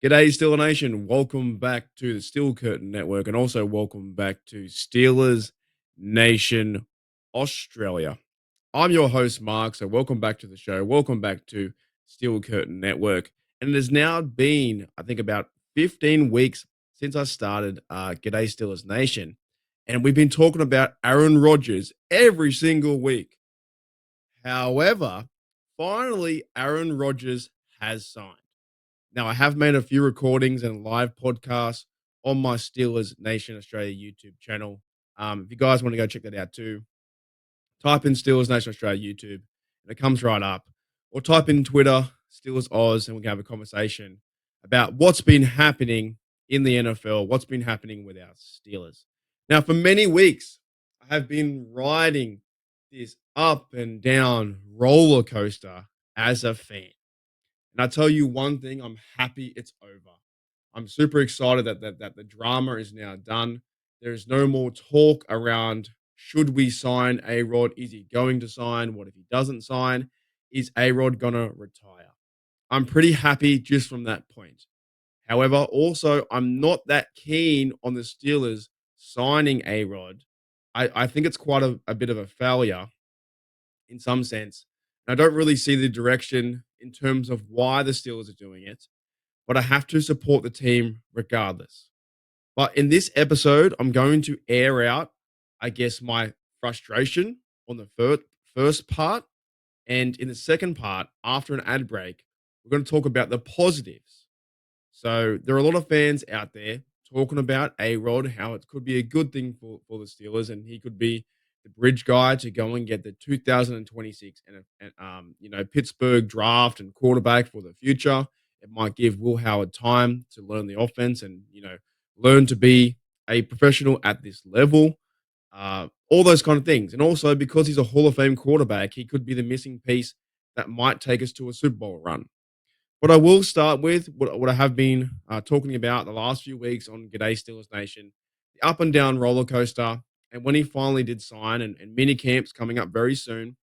G'day, Steeler Nation. Welcome back to the Steel Curtain Network and also welcome back to Steelers Nation Australia. I'm your host, Mark. So, welcome back to the show. Welcome back to Steel Curtain Network. And it has now been, I think, about 15 weeks since I started G'day, Steelers Nation. And we've been talking about Aaron Rodgers every single week. However, finally, Aaron Rodgers has signed. Now, I have made a few recordings and live podcasts on my Steelers Nation Australia YouTube channel. If you guys want to go check that out too, type in Steelers Nation Australia YouTube and it comes right up. Or type in Twitter, Steelers Oz, and we can have a conversation about what's been happening in the NFL, what's been happening with our Steelers. Now, for many weeks, I have been riding this up and down roller coaster as a fan. And I tell you one thing, I'm happy it's over. I'm super excited that the drama is now done. There's no more talk around should we sign A Rod? Is he going to sign? What if he doesn't sign? Is A Rod gonna retire? I'm pretty happy just from that point. However, also I'm not that keen on the Steelers signing A Rod. I think it's quite a bit of a failure in some sense. And I don't really see the direction in terms of why the Steelers are doing it, but I have to support the team regardless. But in this episode, I'm going to air out, I guess, my frustration on the first part. And in the second part, after an ad break, we're going to talk about the positives. So there are a lot of fans out there talking about A-Rod, how it could be a good thing for the Steelers, and he could be the bridge guy to go and get the 2026 Pittsburgh draft and quarterback for the future. It might give Will Howard time to learn the offense and learn to be a professional at this level. All those kind of things, and also because he's a Hall of Fame quarterback, he could be the missing piece that might take us to a Super Bowl run. But I will start with what I have been talking about the last few weeks on G'day Steelers Nation, the up and down roller coaster, and when he finally did sign, and mini camps coming up very soon.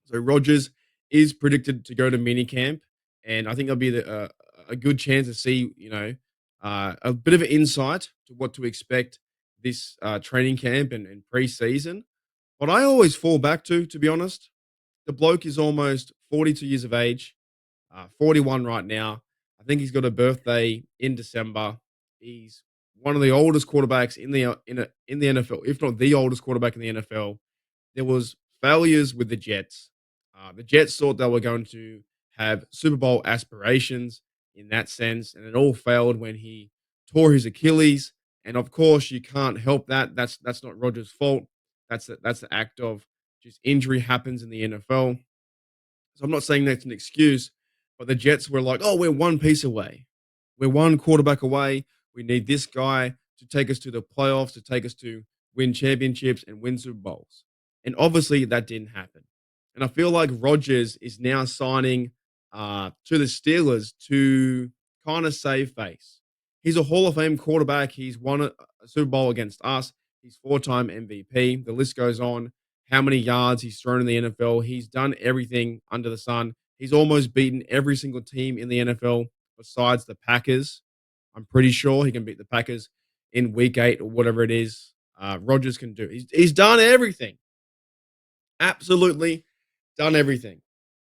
So Rodgers is predicted to go to mini camp, and I think there'll be a good chance to see, a bit of an insight to what to expect this training camp and preseason. But I always fall back to be honest, the bloke is almost 42 years of age. 41 right now. I think he's got a birthday in December. He's one of the oldest quarterbacks in the NFL, if not the oldest quarterback in the NFL. There was failures with the Jets. The Jets thought they were going to have Super Bowl aspirations in that sense, and it all failed when he tore his Achilles. And of course, you can't help that. That's not Rodgers' fault. That's the act of just injury happens in the NFL. So I'm not saying that's an excuse, but the Jets were like, oh, we're one piece away. We're one quarterback away. We need this guy to take us to the playoffs, to take us to win championships and win Super Bowls. And obviously that didn't happen. And I feel like Rodgers is now signing to the Steelers to kind of save face. He's a Hall of Fame quarterback. He's won a Super Bowl against us. He's four-time MVP. The list goes on how many yards he's thrown in the NFL. He's done everything under the sun. He's almost beaten every single team in the NFL besides the Packers. I'm pretty sure he can beat the Packers in week 8 or whatever it is. Rodgers can do. He's done everything. Absolutely done everything.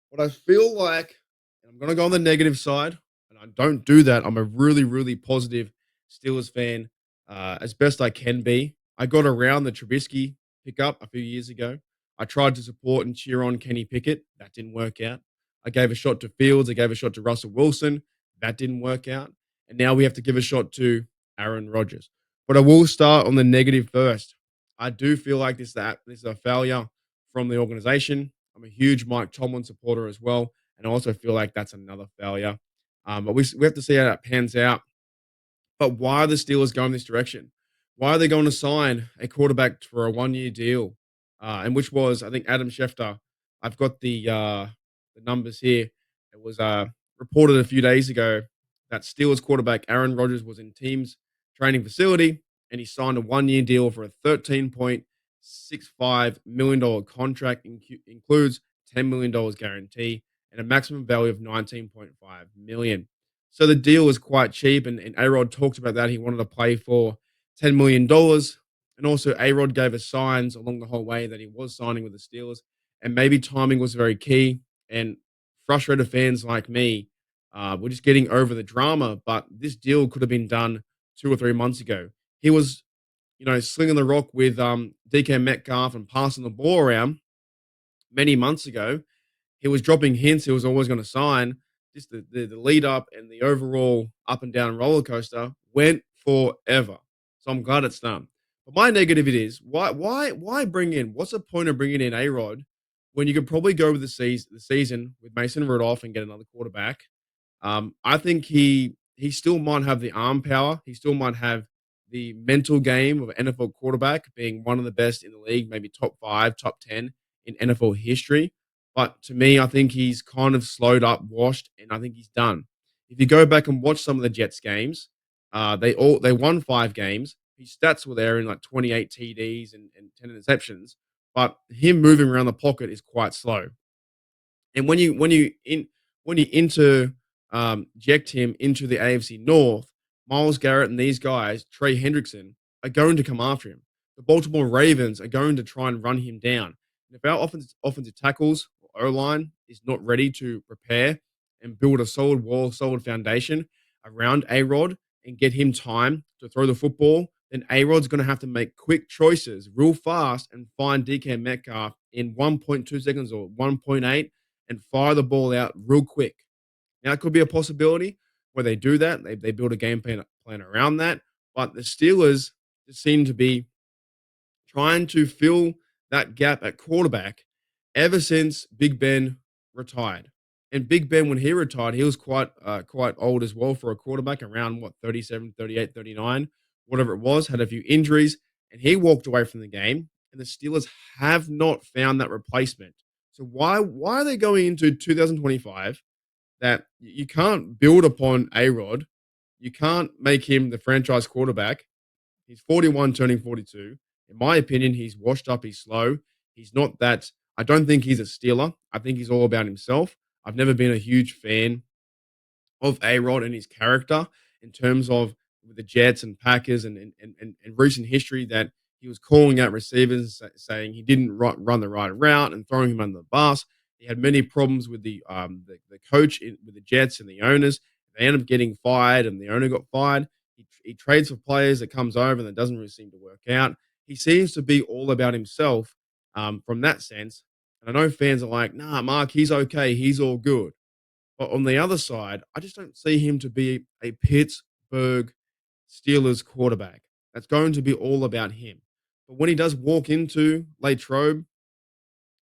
But I feel like, and I'm going to go on the negative side, and I don't do that. I'm a really, really positive Steelers fan as best I can be. I got around the Trubisky pickup a few years ago. I tried to support and cheer on Kenny Pickett. That didn't work out. I gave a shot to Fields. I gave a shot to Russell Wilson. That didn't work out. And now we have to give a shot to Aaron Rodgers. But I will start on the negative first. I do feel like this is a failure from the organization. I'm a huge Mike Tomlin supporter as well. And I also feel like that's another failure. But we have to see how that pans out. But why are the Steelers going this direction? Why are they going to sign a quarterback for a 1-year deal? And which was, I think, Adam Schefter. I've got the numbers here. It was reported a few days ago that Steelers quarterback Aaron Rodgers was in team's training facility and he signed a 1-year deal for a $13.65 million contract, includes $10 million guarantee and a maximum value of $19.5 million. So the deal was quite cheap, and A-Rod talked about that. He wanted to play for $10 million. And also, A-Rod gave us signs along the whole way that he was signing with the Steelers. And maybe timing was very key. And frustrated fans like me were just getting over the drama. But this deal could have been done 2 or 3 months ago. He was, slinging the rock with DK Metcalf and passing the ball around many months ago. He was dropping hints he was always going to sign. Just the lead up and the overall up and down roller coaster went forever. So I'm glad it's done. But my negative it is why bring in? What's the point of bringing in A Rod when you could probably go with the season with Mason Rudolph and get another quarterback? I think he still might have the arm power. He still might have the mental game of an NFL quarterback, being one of the best in the league, maybe top 5, top 10 in NFL history. But to me, I think he's kind of slowed up, washed, and I think he's done. If you go back and watch some of the Jets games, they won 5 games. His stats were there in like 28 TDs and 10 interceptions, but him moving around the pocket is quite slow. And when you inject him into the AFC North, Miles Garrett and these guys, Trey Hendrickson, are going to come after him. The Baltimore Ravens are going to try and run him down. And if our offensive tackles or O line is not ready to prepare and build a solid wall, solid foundation around A Rod and get him time to throw the football, then A Rod's going to have to make quick choices real fast and find DK Metcalf in 1.2 seconds or 1.8 and fire the ball out real quick. Now, it could be a possibility where they do that. They build a game plan around that. But the Steelers just seem to be trying to fill that gap at quarterback ever since Big Ben retired. And Big Ben, when he retired, he was quite old as well for a quarterback, around what, 37, 38, 39, whatever it was, had a few injuries, and he walked away from the game. And the Steelers have not found that replacement. So why are they going into 2025 that you can't build upon A Rod? You can't make him the franchise quarterback. He's 41, turning 42. In my opinion, he's washed up. He's slow. He's not that. I don't think he's a stealer. I think he's all about himself. I've never been a huge fan of A Rod and his character in terms of with the Jets and Packers and recent history that he was calling out receivers, saying he didn't run the right route and throwing him under the bus. He had many problems with the coach with the Jets and the owners. They ended up getting fired, and the owner got fired. He trades for players that comes over and that doesn't really seem to work out. He seems to be all about himself from that sense. And I know fans are like, nah, Mark, he's okay. He's all good. But on the other side, I just don't see him to be a Pittsburgh Steelers quarterback. That's going to be all about him. But when he does walk into Latrobe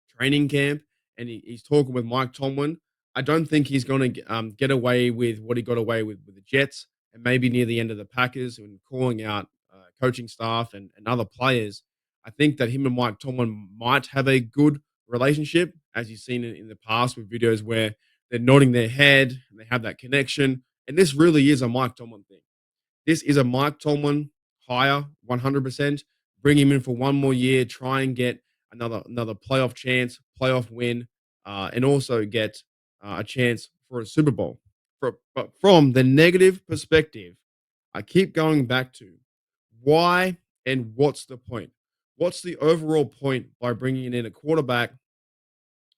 training camp and he's talking with Mike Tomlin, I don't think he's going to get away with what he got away with the Jets and maybe near the end of the Packers and calling out coaching staff and other players. I think that him and Mike Tomlin might have a good relationship, as you've seen in the past with videos where they're nodding their head and they have that connection. And this really is a Mike Tomlin thing. This is a Mike Tomlin hire, 100%. Bring him in for one more year, try and get another playoff chance, playoff win, and also get a chance for a Super Bowl. But from the negative perspective, I keep going back to why and what's the point? What's the overall point by bringing in a quarterback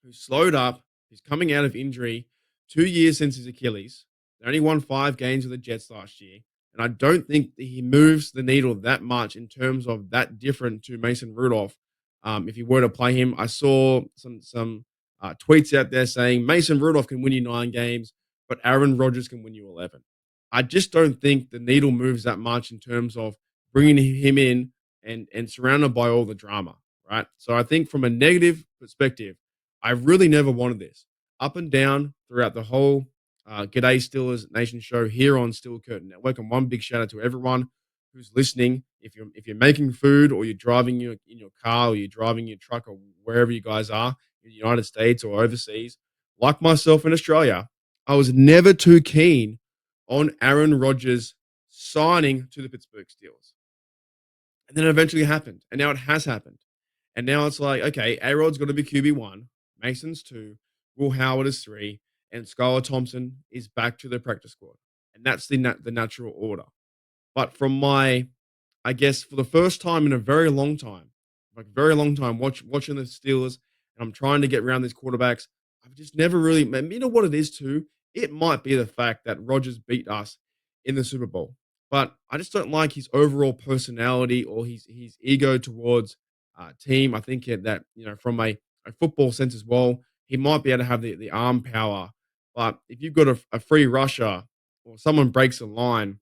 who slowed up, who's coming out of injury, 2 years since his Achilles? They only won 5 games with the Jets last year. And I don't think that he moves the needle that much in terms of that different to Mason Rudolph. If you were to play him, I saw some tweets out there saying Mason Rudolph can win you 9 games, but Aaron Rodgers can win you 11. I just don't think the needle moves that much in terms of bringing him in and surrounded by all the drama, right? So I think from a negative perspective, I really never wanted this. Up and down throughout the whole G'day Steelers Nation show here on Steel Curtain Network. And one big shout out to everyone who's listening. If you're making food or you're driving in your car or you're driving your truck or wherever you guys are in the United States or overseas, like myself in Australia, I was never too keen on Aaron Rodgers signing to the Pittsburgh Steelers. And then it eventually happened. And now it has happened. And now it's like, okay, A-Rod's got to be QB1, Mason's 2, Will Howard is 3, and Skylar Thompson is back to the practice squad. and that's the natural order. But from my I guess for the first time in a very long time, like very long time, watching the Steelers, and I'm trying to get around these quarterbacks. I've just never really, you know what it is too. It might be the fact that Rodgers beat us in the Super Bowl, but I just don't like his overall personality or his ego towards team. I think that from a football sense as well, he might be able to have the arm power, but if you've got a free rusher or someone breaks a line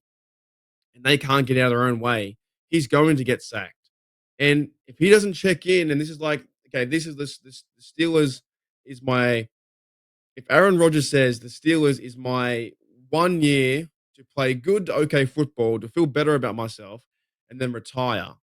and they can't get out of their own way, he's going to get sacked. And if he doesn't check in, and this is like, okay, this is this the Steelers is my. If Aaron Rodgers says the Steelers is my 1 year to play good, to okay football, to feel better about myself, and then retire,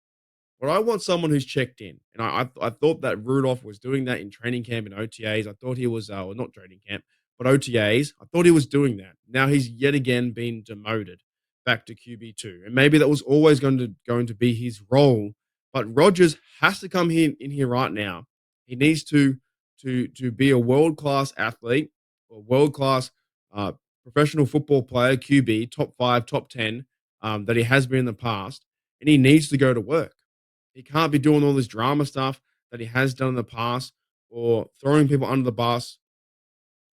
but I want someone who's checked in, and I thought that Rudolph was doing that in training camp and OTAs. I thought he was, well, not training camp, but OTAs. I thought he was doing that. Now he's yet again been demoted back to QB2, and maybe that was always going to be his role. But Rogers has to come in here right now. He needs to be a world class athlete, or world class uh, professional football player, QB, top five, top 10, that he has been in the past, and he needs to go to work. He can't be doing all this drama stuff that he has done in the past, or throwing people under the bus,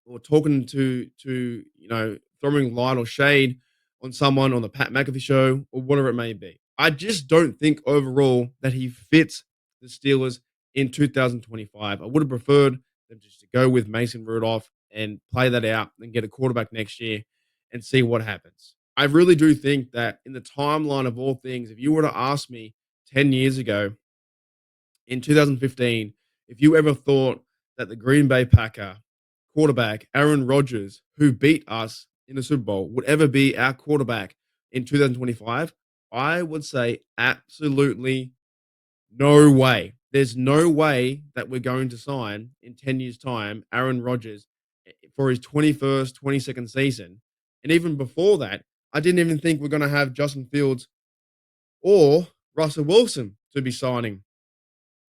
or talking throwing light or shade on someone on the Pat McAfee show or whatever it may be. I just don't think overall that he fits the Steelers in 2025. I would have preferred them just to go with Mason Rudolph and play that out and get a quarterback next year and see what happens. I really do think that in the timeline of all things, if you were to ask me 10 years ago in 2015, if you ever thought that the Green Bay Packer quarterback, Aaron Rodgers, who beat us in the Super Bowl, would ever be our quarterback in 2025, I would say absolutely no way. There's no way that we're going to sign in 10 years' time Aaron Rodgers for his 21st, 22nd season. And even before that, I didn't even think we're going to have Justin Fields or Russell Wilson to be signing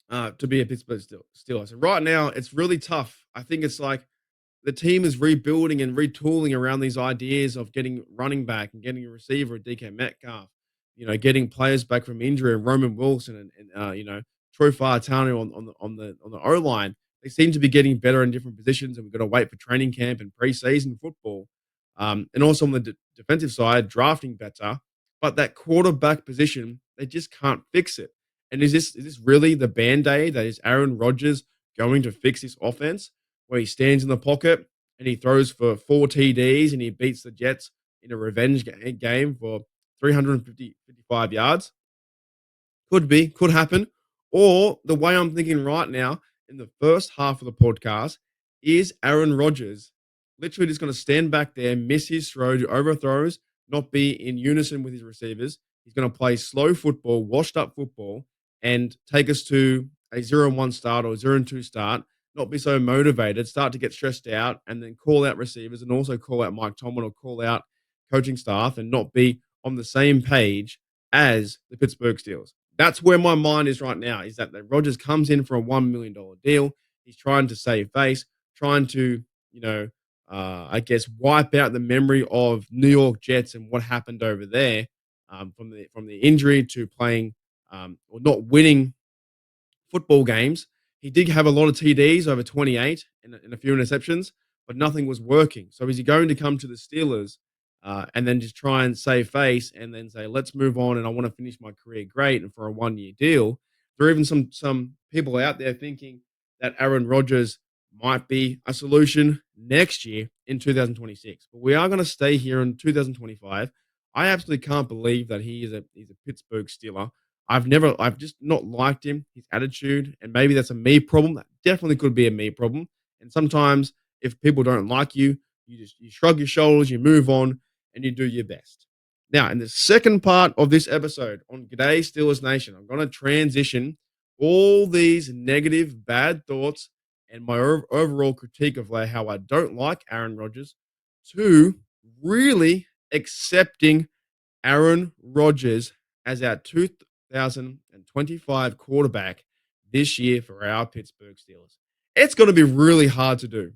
to be a Pittsburgh Steelers. So right now, it's really tough. I think it's like the team is rebuilding and retooling around these ideas of getting running back and getting a receiver, DK Metcalf, getting players back from injury, Roman Wilson and Troy Fautanu on the O line. They seem to be getting better in different positions, and we've got to wait for training camp and preseason football. And also on the defensive side, drafting better, but that quarterback position, they just can't fix it. And is this really the band-aid that is Aaron Rodgers going to fix this offense, where he stands in the pocket and he throws for 4 TDs and he beats the Jets in a revenge game for 355 yards? Could be, could happen. Or the way I'm thinking right now in the first half of the podcast is Aaron Rodgers literally just going to stand back there, miss his throw, do overthrows, not be in unison with his receivers. He's going to play slow football, washed up football, and take us to a 0-1 start or 0-2 start, not be so motivated, start to get stressed out, and then call out receivers and also call out Mike Tomlin or call out coaching staff and not be on the same page as the Pittsburgh Steelers. That's where my mind is right now, is that Rodgers comes in for a $1 million deal. He's trying to save face, trying to, I guess, wipe out the memory of New York Jets and what happened over there, from the injury to playing or not winning football games. He did have a lot of TDs, over 28, and a few interceptions, but nothing was working. So is he going to come to the Steelers and then just try and save face and then say, let's move on and I want to finish my career great and for a 1 year deal? There are even some people out there thinking that Aaron Rodgers might be a solution next year in 2026. But we are going to stay here in 2025. I absolutely can't believe that he's a Pittsburgh Steeler. I've just not liked him, his attitude, and maybe that's a me problem. That definitely could be a me problem. And sometimes if people don't like you, you shrug your shoulders, you move on, and you do your best. Now, in the second part of this episode on G'day Steelers Nation, I'm going to transition all these negative, bad thoughts and my overall critique of how I don't like Aaron Rodgers to really accepting Aaron Rodgers as our 2025 quarterback this year for our Pittsburgh Steelers. It's going to be really hard to do,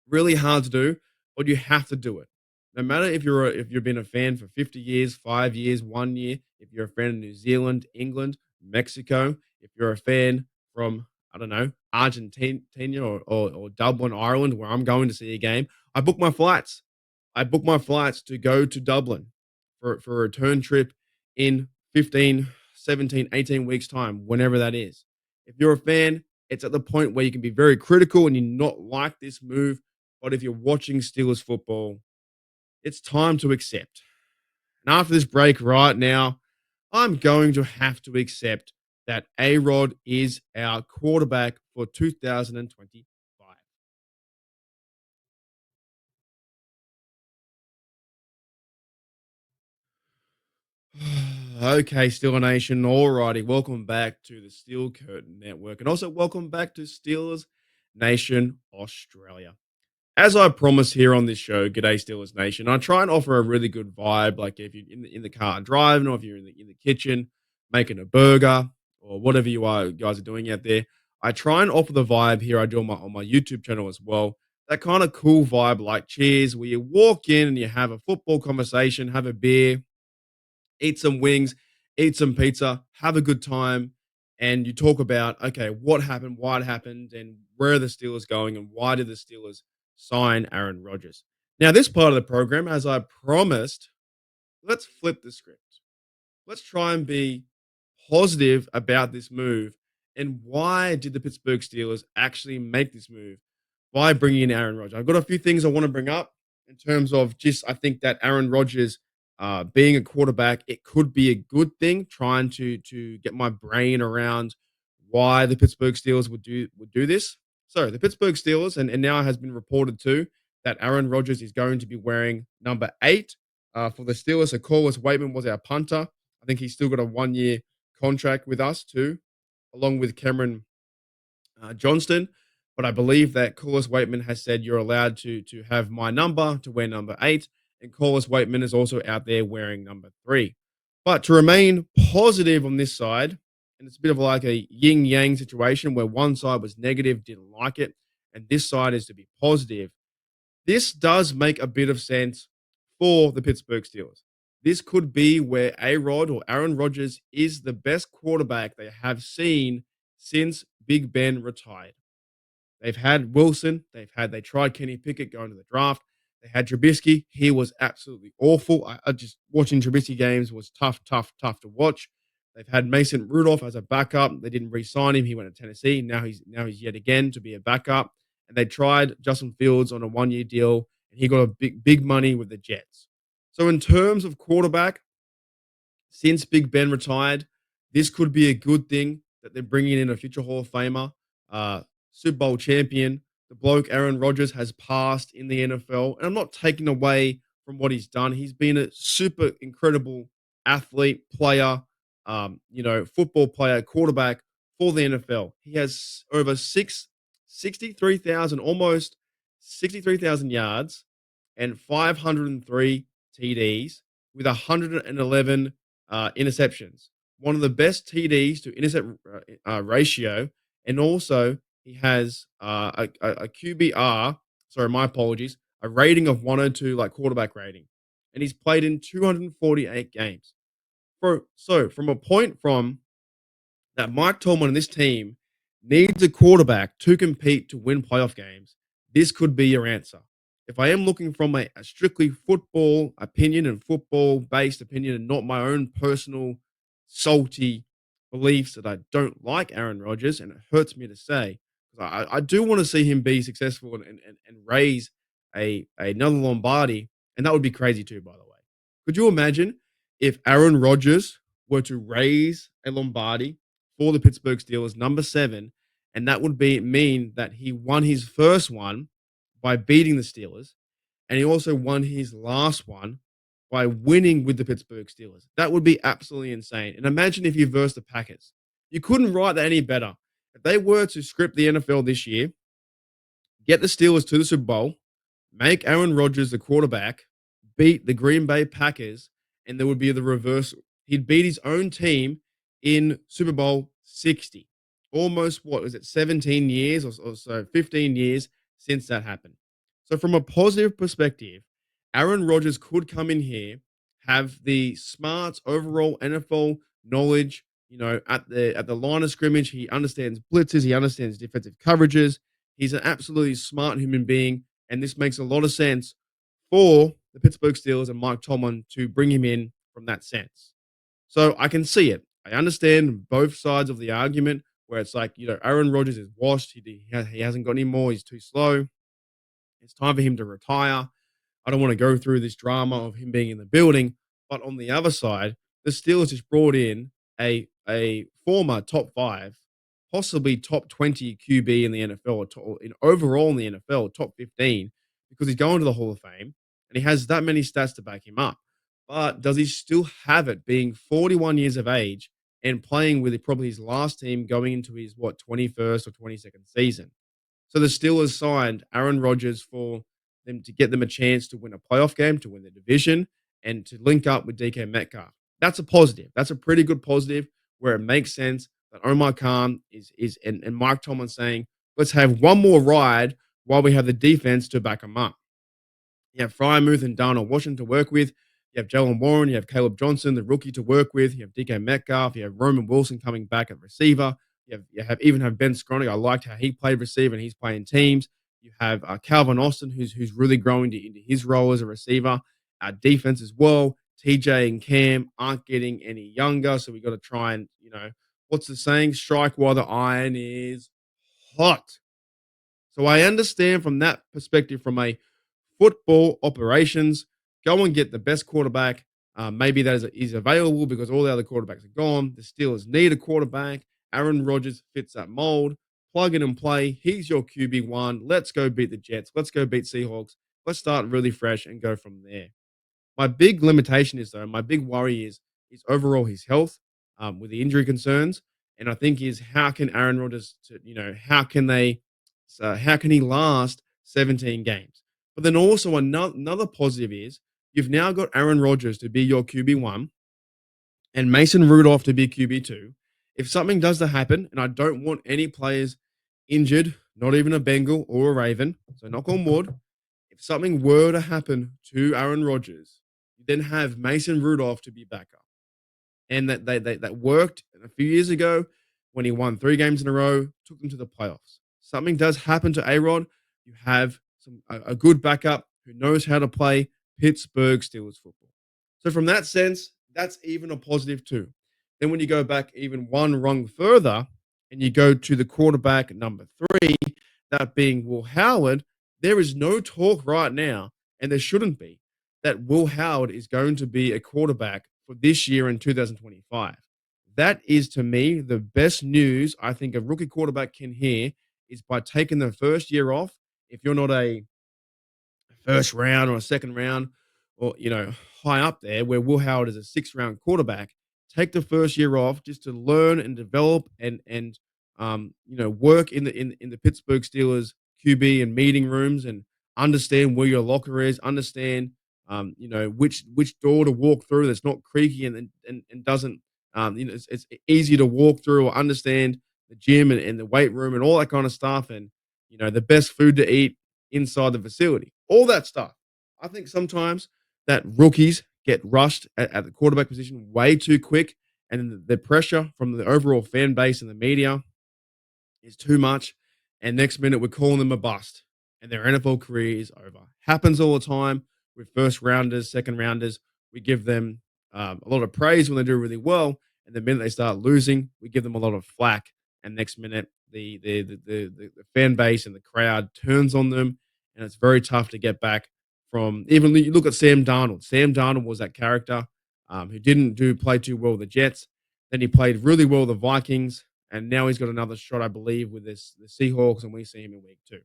but you have to do it. No matter if you've been a fan for 50 years, 5 years, 1 year, if you're a fan of New Zealand, England, Mexico, if you're a fan from, I don't know, Argentina or Dublin, Ireland, where I'm going to see a game, I book my flights. I book my flights to go to Dublin for a return trip in 15, 17, 18 weeks' time, whenever that is. If you're a fan, it's at the point where you can be very critical and you not like this move. But if you're watching Steelers football, it's time to accept. And after this break right now, I'm going to have to accept that A Rod is our quarterback for 2025. Okay, Steeler Nation. Alrighty, welcome back to the Steel Curtain Network, and also welcome back to Steelers Nation Australia. As I promise here on this show, G'day Steelers Nation, I try and offer a really good vibe. Like if you're in the car driving, or if you're in the kitchen making a burger, or whatever you guys are doing out there, I try and offer the vibe here. I do on my YouTube channel as well. That kind of cool vibe, like cheers, where you walk in and you have a football conversation, have a beer, eat some wings, eat some pizza, have a good time, and you talk about, okay, what happened, why it happened, and where are the Steelers going, and why did the Steelers sign Aaron Rodgers? Now, this part of the program, as I promised, let's flip the script. Let's try and be positive about this move. And why did the Pittsburgh Steelers actually make this move by bringing in Aaron Rodgers? I've got a few things I want to bring up in terms of just, I think that Aaron Rodgers being a quarterback, it could be a good thing. Trying to get my brain around why the Pittsburgh Steelers would do this. So the Pittsburgh Steelers, and now it has been reported too that Aaron Rodgers is going to be wearing number 8 for the Steelers. So Corliss Waitman was our punter. I think he's still got a 1 year contract with us too, along with Cameron Johnston. But I believe that Corliss Waitman has said you're allowed to have my number to wear number 8, and Corliss Waitman is also out there wearing number 3. But to remain positive on this side, and it's a bit of like a yin yang situation where one side was negative, didn't like it, and this side is to be positive. This does make a bit of sense for the Pittsburgh Steelers. This could be where A Rod or Aaron Rodgers is the best quarterback they have seen since Big Ben retired. They've had Wilson. They tried Kenny Pickett going to the draft. They had Trubisky. He was absolutely awful. I just watching Trubisky games was tough, tough, tough to watch. They've had Mason Rudolph as a backup. They didn't re-sign him. He went to Tennessee. Now he's yet again to be a backup. And they tried Justin Fields on a 1 year deal, and he got a big money with the Jets. So in terms of quarterback, since Big Ben retired, this could be a good thing that they're bringing in a future Hall of Famer, uh, Super Bowl champion. The bloke Aaron Rodgers has passed in the NFL, and I'm not taking away from what he's done. He's been a super incredible athlete, player, football player, quarterback for the NFL. He has over 63,000, almost 63,000 yards and 503 TDs with 111 interceptions. One of the best TDs to intercept ratio. And also, he has a QBR, sorry, my apologies, a rating of 102, like quarterback rating. And he's played in 248 games. So, from a point from that Mike Tomlin and this team needs a quarterback to compete to win playoff games, this could be your answer. If I am looking from a strictly football opinion and football based opinion and not my own personal salty beliefs that I don't like Aaron Rodgers, and it hurts me to say, because I do want to see him be successful and raise another Lombardi, and that would be crazy too, by the way. Could you imagine if Aaron Rodgers were to raise a Lombardi for the Pittsburgh Steelers, number 7, and that would mean that he won his first one by beating the Steelers, and he also won his last one by winning with the Pittsburgh Steelers. That would be absolutely insane. And imagine if you versed the Packers. You couldn't write that any better. If they were to script the NFL this year, get the Steelers to the Super Bowl, make Aaron Rodgers the quarterback, beat the Green Bay Packers, and there would be the reversal. He'd beat his own team in Super Bowl 60. Almost, what was it, 17 years or so, 15 years since that happened. So, from a positive perspective, Aaron Rodgers could come in here, have the smart overall NFL knowledge. At the line of scrimmage, he understands blitzes, he understands defensive coverages. He's an absolutely smart human being, and this makes a lot of sense for the Pittsburgh Steelers and Mike Tomlin to bring him in from that sense. So I can see it. I understand both sides of the argument where it's like, Aaron Rodgers is washed. He hasn't got any more. He's too slow. It's time for him to retire. I don't want to go through this drama of him being in the building. But on the other side, the Steelers just brought in a former top five, possibly top 20 QB in the NFL, or in overall in the NFL, top 15, because he's going to the Hall of Fame and he has that many stats to back him up. But does he still have it being 41 years of age and playing with probably his last team going into his, 21st or 22nd season? So the Steelers signed Aaron Rodgers for them to get them a chance to win a playoff game, to win the division, and to link up with DK Metcalf. That's a positive. That's a pretty good positive where it makes sense that Omar Khan and Mike Tomlin saying, let's have one more ride while we have the defense to back them up. You have Fryermuth and Darnell Washington to work with. You have Jalen Warren. You have Caleb Johnson, the rookie, to work with. You have DK Metcalf. You have Roman Wilson coming back at receiver. You have Ben Skronik. I liked how he played receiver and he's playing teams. You have Calvin Austin, who's really growing into his role as a receiver. Defense as well. TJ and Cam aren't getting any younger, so we got to try and what's the saying? Strike while the iron is hot. So I understand from that perspective, from a football operations, go and get the best quarterback. Maybe that is available because all the other quarterbacks are gone. The Steelers need a quarterback. Aaron Rodgers fits that mold. Plug in and play. He's your QB1. Let's go beat the Jets. Let's go beat Seahawks. Let's start really fresh and go from there. My big limitation is, though, my big worry is overall his health, with the injury concerns, and I think is how can Aaron Rodgers, how can he last 17 games? But then also another positive is you've now got Aaron Rodgers to be your QB1 and Mason Rudolph to be QB2. If something does to happen, and I don't want any players injured, not even a Bengal or a Raven, so knock on wood, if something were to happen to Aaron Rodgers, you then have Mason Rudolph to be backup. And that worked a few years ago when he won 3 games in a row, took them to the playoffs. Something does happen to A-Rod, you have a good backup who knows how to play Pittsburgh Steelers football. So from that sense, that's even a positive too. Then when you go back even one rung further and you go to the quarterback number 3, that being Will Howard, there is no talk right now, and there shouldn't be, that Will Howard is going to be a quarterback for this year in 2025. That is, to me, the best news I think a rookie quarterback can hear is by taking the first year off. If you're not a first round or a second round or, high up there where Will Howard is a 6th round quarterback, take the first year off just to learn and develop and work in the Pittsburgh Steelers QB and meeting rooms and understand where your locker is, understand which door to walk through that's not creaky and doesn't it's easy to walk through, or understand the gym and the weight room and all that kind of stuff, and the best food to eat inside the facility, all that stuff. I think sometimes that rookies get rushed at the quarterback position way too quick, and the pressure from the overall fan base and the media is too much. And next minute, we're calling them a bust, and their NFL career is over. Happens all the time with first rounders, second rounders. We give them a lot of praise when they do really well, and the minute they start losing, we give them a lot of flack. And next minute, the fan base and the crowd turns on them, and it's very tough to get back from. Even you look at Sam Darnold. Sam Darnold was that character who didn't play too well with the Jets. Then he played really well with the Vikings, and now he's got another shot, I believe, with the Seahawks, and we see him in week 2.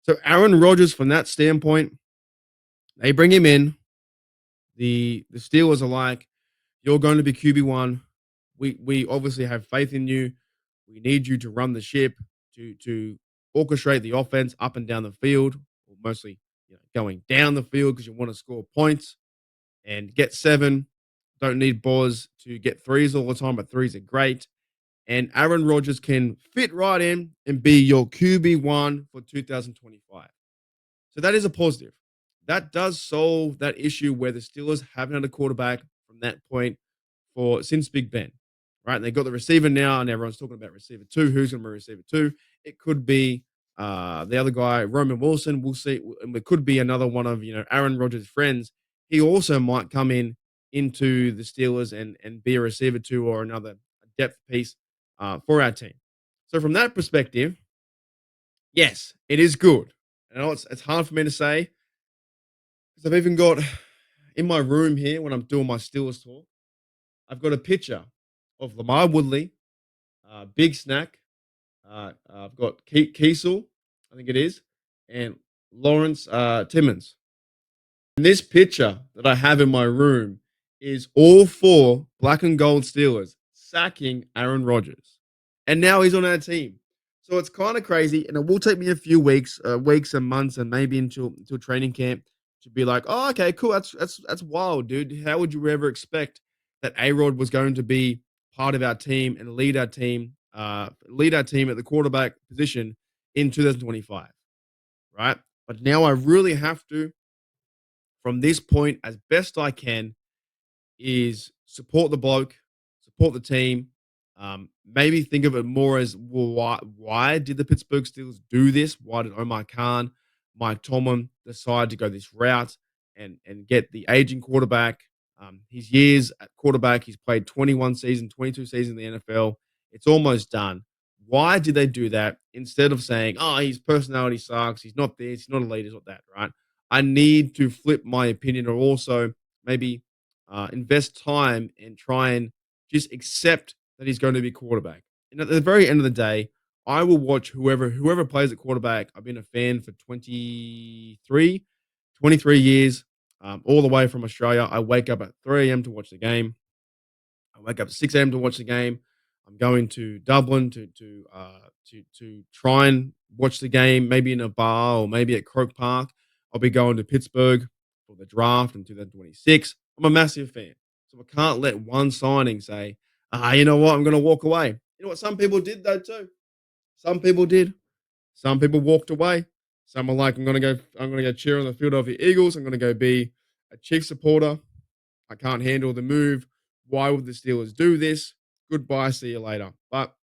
So Aaron Rodgers, from that standpoint, they bring him in. The Steelers are like, you're going to be QB1. We obviously have faith in you. We need you to run the ship, to orchestrate the offense up and down the field, or mostly going down the field because you want to score points and get 7. Don't need Boz to get 3s all the time, but 3s are great. And Aaron Rodgers can fit right in and be your QB1 for 2025. So that is a positive. that does solve that issue where the Steelers haven't had a quarterback from that point for since Big Ben, right? And they got the receiver now, and everyone's talking about receiver two. Who's going to be receiver two? It could be the other guy, Roman Wilson. We'll see, and it could be another one of Aaron Rodgers' friends. He also might come in into the Steelers and be a receiver two or another depth piece for our team. So from that perspective, yes, it is good. I know it's hard for me to say because I've even got in my room here when I'm doing my Steelers talk, I've got a picture of Lamar Woodley, Big Snack. I've got Kiesel, I think it is, and Lawrence Timmons. And this picture that I have in my room is all four black and gold Steelers sacking Aaron Rodgers. And now he's on our team. So it's kind of crazy. And it will take me a few weeks and months and maybe until training camp to be like, oh, okay, cool. That's wild, dude. How would you ever expect that A-Rod was going to be part of our team and lead our team at the quarterback position in 2025, right? But now I really have to, from this point, as best I can, is support the bloke, support the team. Maybe think of it more as, well, why did the Pittsburgh Steelers do this? Why did Omar Khan, Mike Tomlin decide to go this route and get the aging quarterback? His years at quarterback, he's played 21 seasons, 22 seasons in the NFL. It's almost done. Why did they do that instead of saying, oh, his personality sucks, he's not this, he's not a leader, he's not that, right? I need to flip my opinion or also maybe invest time and try and just accept that he's going to be quarterback. And at the very end of the day, I will watch whoever plays at quarterback. I've been a fan for 23 years, all the way from Australia. I wake up at 3 a.m. to watch the game. I wake up at 6 a.m. to watch the game. I'm going to Dublin to try and watch the game, maybe in a bar or maybe at Croke Park. I'll be going to Pittsburgh for the draft in 2026. I'm a massive fan. So I can't let one signing say, you know what, I'm going to walk away. You know what? Some people did, though, too. Some people did. Some people walked away. Some are like, I'm going to go cheer on the field of the Eagles. I'm going to go be a Chiefs supporter. I can't handle the move. Why would the Steelers do this? Goodbye. See you later. But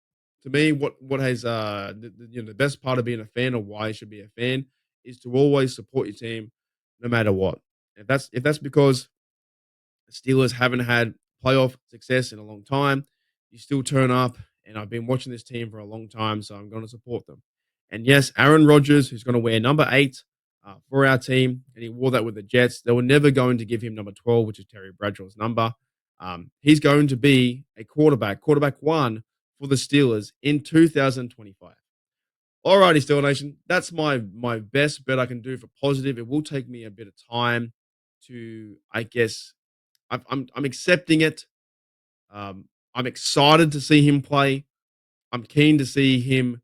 to me, what has the best part of being a fan or why you should be a fan is to always support your team no matter what. If that's because the Steelers haven't had playoff success in a long time, you still turn up. And I've been watching this team for a long time, so I'm going to support them. And yes, Aaron Rodgers, who's going to wear number 8 for our team, and he wore that with the Jets. They were never going to give him number 12, which is Terry Bradshaw's number. He's going to be a quarterback one for the Steelers in 2025. All righty, Steel Nation. That's my best bet I can do for positive. It will take me a bit of time to, I guess, I'm accepting it. I'm excited to see him play. I'm keen to see him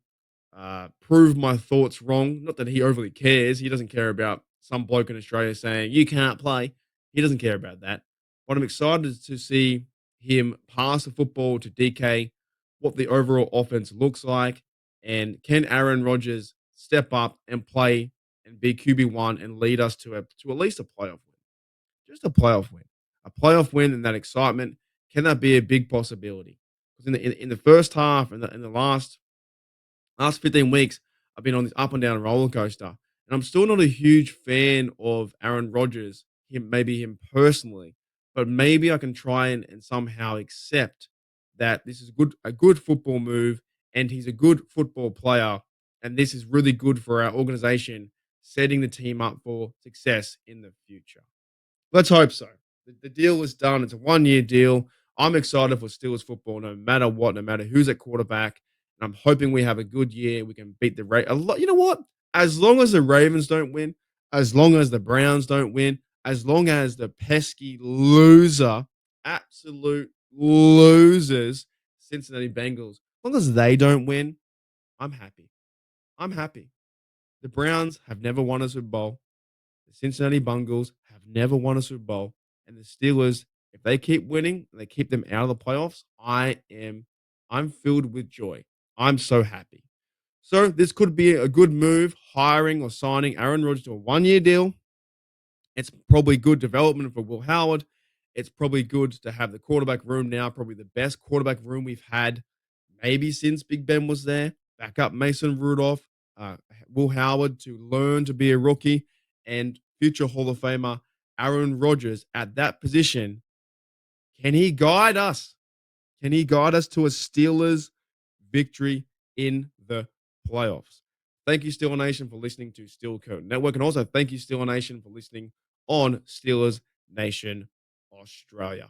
prove my thoughts wrong. Not that he overly cares. He doesn't care about some bloke in Australia saying, you can't play. He doesn't care about that. But I'm excited to see him pass the football to DK, what the overall offense looks like, and can Aaron Rodgers step up and play and be QB1 and lead us to at least a playoff win? Just a playoff win. A playoff win and that excitement, can that be a big possibility? Because in the first half and in the last 15 weeks, I've been on this up and down roller coaster, and I'm still not a huge fan of Aaron Rodgers, maybe him personally, but maybe I can try and somehow accept that this is a good football move, and he's a good football player, and this is really good for our organization, setting the team up for success in the future. Let's hope so. The deal was done. It's a 1-year deal. I'm excited for Steelers football, no matter what, no matter who's at quarterback. And I'm hoping we have a good year. We can beat the Ravens. You know what? As long as the Ravens don't win, as long as the Browns don't win, as long as the pesky loser, absolute losers, Cincinnati Bengals, as long as they don't win, I'm happy. I'm happy. The Browns have never won a Super Bowl. The Cincinnati Bengals have never won a Super Bowl, and the Steelers, if they keep winning and they keep them out of the playoffs, I'm filled with joy. I'm so happy. So this could be a good move, hiring or signing Aaron Rodgers to a 1-year deal. It's probably good development for Will Howard. It's probably good to have the quarterback room now, probably the best quarterback room we've had maybe since Big Ben was there. Back up Mason Rudolph, uh, Will Howard to learn to be a rookie, and future Hall of Famer Aaron Rodgers at that position. Can he guide us? Can he guide us to a Steelers victory in the playoffs? Thank you, Steeler Nation, for listening to Steel Curtain Network. And also thank you, Steeler Nation, for listening on Steelers Nation Australia.